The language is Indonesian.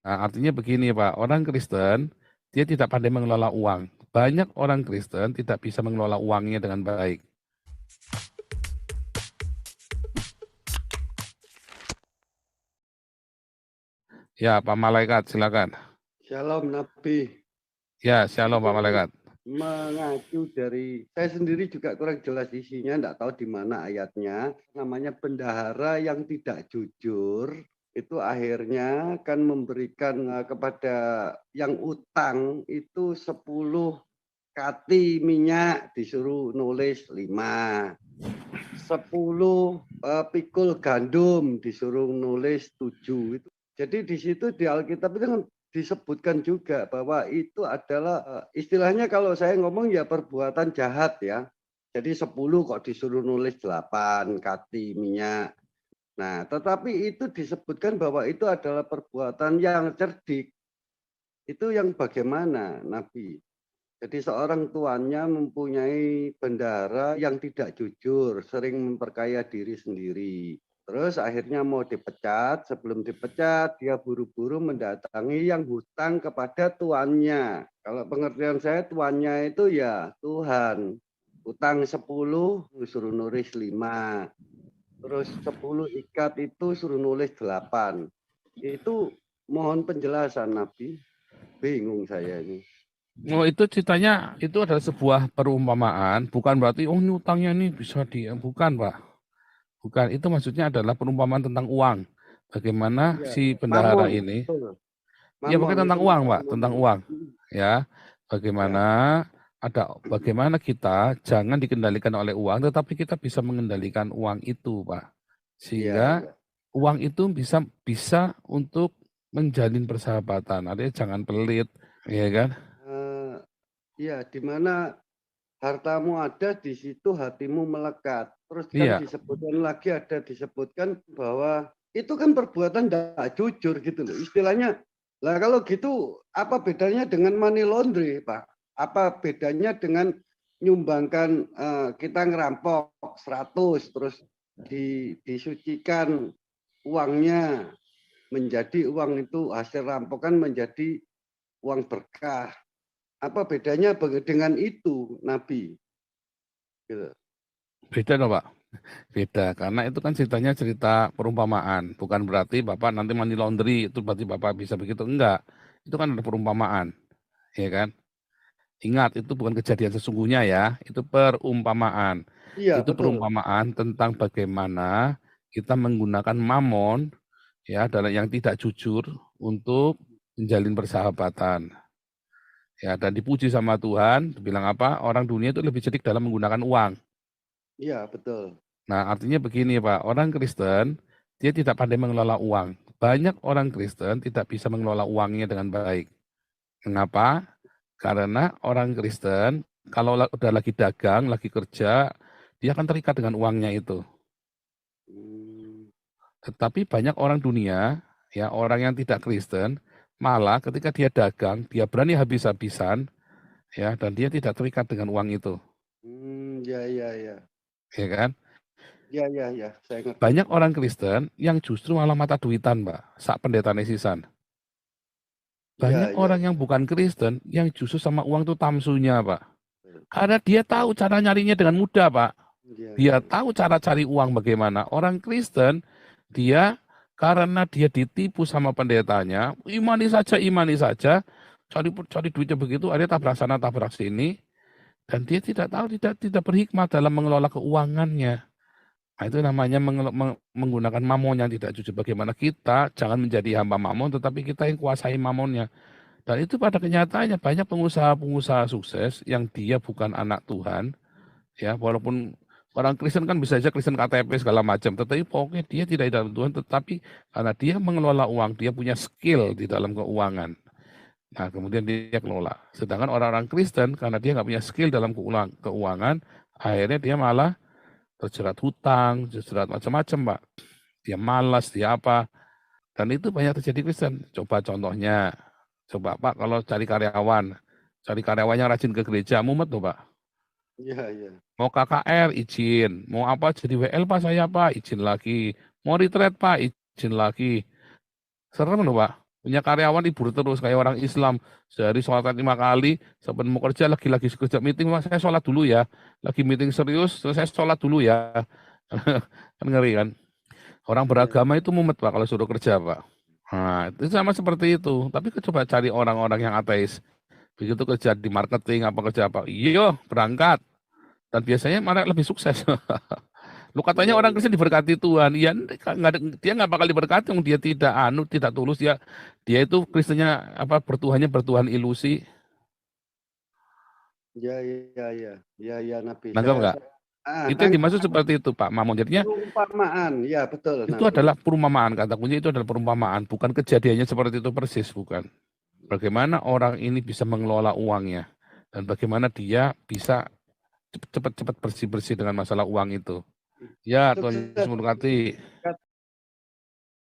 Nah, artinya begini Pak, orang Kristen dia tidak pandai mengelola uang. Banyak orang Kristen tidak bisa mengelola uangnya dengan baik. Ya, Pak Malaikat, silakan. Shalom Nabi. Ya, shalom Pak Malaikat. Mengacu dari saya sendiri juga kurang jelas isinya, enggak tahu di mana ayatnya. Namanya bendahara yang tidak jujur itu akhirnya akan memberikan kepada yang utang itu 10 kati minyak disuruh nulis 5. 10 pikul gandum disuruh nulis 7. Jadi di situ di Alkitab itu kan disebutkan juga bahwa itu adalah istilahnya kalau saya ngomong ya perbuatan jahat ya. Jadi 10 kok disuruh nulis 8 kati minyak. Nah, tetapi itu disebutkan bahwa itu adalah perbuatan yang cerdik. Itu yang bagaimana Nabi? Jadi seorang tuannya mempunyai bendahara yang tidak jujur, sering memperkaya diri sendiri. Terus akhirnya mau dipecat, sebelum dipecat dia buru-buru mendatangi yang hutang kepada tuannya. Kalau pengertian saya tuannya itu ya Tuhan. Hutang 10 suruh nulis 5. Terus 10 ikat itu suruh nulis 8. Itu mohon penjelasan Nabi. Bingung saya ini. Oh, itu ceritanya itu adalah sebuah perumpamaan, bukan berarti oh ini utangnya nih bisa bukan Pak. Bukan, itu maksudnya adalah perumpamaan tentang uang. Bagaimana Ya, si bendahara Mamon. ini, ya Mamon pokoknya itu tentang uang masalah Pak, tentang mamon. uang. Ya, Ya, bagaimana kita jangan dikendalikan oleh uang, tetapi kita bisa mengendalikan uang itu Pak. iya, Sehingga iya. uang itu bisa untuk menjalin persahabatan. Artinya jangan pelit, ya kan? Iya, di mana hartamu ada, di situ hatimu melekat. Terus kan Iya, disebutkan lagi ada disebutkan bahwa itu kan perbuatan tidak jujur gitu loh. Istilahnya, lah kalau gitu apa bedanya dengan money laundry, Pak? Apa bedanya dengan nyumbangkan kita ngerampok 100 terus disucikan uangnya menjadi uang itu hasil rampokan menjadi uang berkah. Apa bedanya dengan itu, Nabi? Gitu. beda dong Pak. Beda, karena itu kan ceritanya cerita perumpamaan. Bukan berarti Bapak nanti money laundry, itu berarti Bapak bisa begitu. Enggak, itu kan ada perumpamaan. Ya kan? Ingat, itu bukan kejadian sesungguhnya ya, itu perumpamaan. Iya, Itu betul. perumpamaan tentang bagaimana kita menggunakan mamon ya dalam yang tidak jujur untuk menjalin persahabatan. Ya, dan dipuji sama Tuhan, bilang apa? Orang dunia itu lebih cerdik dalam menggunakan uang. Iya, betul. Nah, artinya begini, Pak. Orang Kristen dia tidak pandai mengelola uang. Banyak orang Kristen tidak bisa mengelola uangnya dengan baik. Mengapa? Karena orang Kristen kalau udah lagi dagang, lagi kerja, dia akan terikat dengan uangnya itu. Hmm, Tetapi banyak orang dunia, ya orang yang tidak Kristen, malah ketika dia dagang, dia berani habis-habisan, ya dan dia tidak terikat dengan uang itu, ya, ya, ya. ya kan? Ya, ya, ya, saya ngerti. Banyak orang Kristen yang justru malah mata duitan, Mbak, sak pendeta sisan. Ya, Banyak ya. orang yang bukan Kristen yang justru sama uang itu tamsunya, Pak. Karena dia tahu cara nyarinya dengan mudah, Pak. Ya, Dia ya. tahu cara cari uang bagaimana. Orang Kristen, dia karena dia ditipu sama pendetanya, imani saja, cari duitnya begitu, ada tabrak sana, tabrak sini, dan dia tidak tahu, tidak berhikmat dalam mengelola keuangannya. Nah, itu namanya menggunakan mamon yang tidak jujur. Bagaimana kita jangan menjadi hamba mamon, tetapi kita yang kuasai mamonnya. Dan itu pada kenyataannya banyak pengusaha-pengusaha sukses yang dia bukan anak Tuhan, ya walaupun orang Kristen kan bisa saja Kristen KTP segala macam, tetapi pokoknya dia tidak dalam Tuhan, tetapi karena dia mengelola uang, dia punya skill di dalam keuangan. Nah, kemudian dia kelola. Sedangkan orang-orang Kristen karena dia nggak punya skill dalam keuangan, akhirnya dia malah terjerat hutang, terjerat macam-macam, Pak. Dia malas, dia apa. Dan itu banyak terjadi Kristen. Coba contohnya, coba Pak kalau cari karyawan yang rajin ke gereja, mumet tuh Pak. Ya, ya. Mau KKR izin, mau apa jadi WL Pak saya Pak, izin lagi. Mau retreat Pak, izin lagi. Serem loh Pak. Punya karyawan libur terus kayak orang Islam. Sehari sholat 5 kali, sebelum mau kerja lagi kerja meeting, "Mas, saya sholat dulu ya. Lagi meeting serius, terus saya sholat dulu ya." Kan ngeri kan. Orang Iya. beragama itu mumet Pak kalau suruh kerja Pak. Nah, itu sama seperti itu. Tapi coba cari orang-orang yang ateis. Begitu kerja di marketing, apa kerja apa. Iya, berangkat. Dan biasanya malah lebih sukses. Lu katanya Iya, orang iya. Kristen diberkati Tuhan, ya dia nggak bakal diberkati, dia tidak tidak tulus, dia itu Kristennya apa bertuhannya bertuhan ilusi, Iya, iya, iya. Iya, iya, Nabi. nangkep nggak? Itu yang Nangkep dimaksud seperti itu Pak Mamon. Jadinya perumpamaan. Ya, betul, itu Nabi. adalah perumpamaan, kata kunci itu adalah perumpamaan, bukan kejadiannya seperti itu persis, bukan. Bagaimana orang ini bisa mengelola uangnya dan bagaimana dia bisa cepat-cepat bersih-bersih dengan masalah uang itu. Ya, Tuhan Yesus Sukses. memberkati.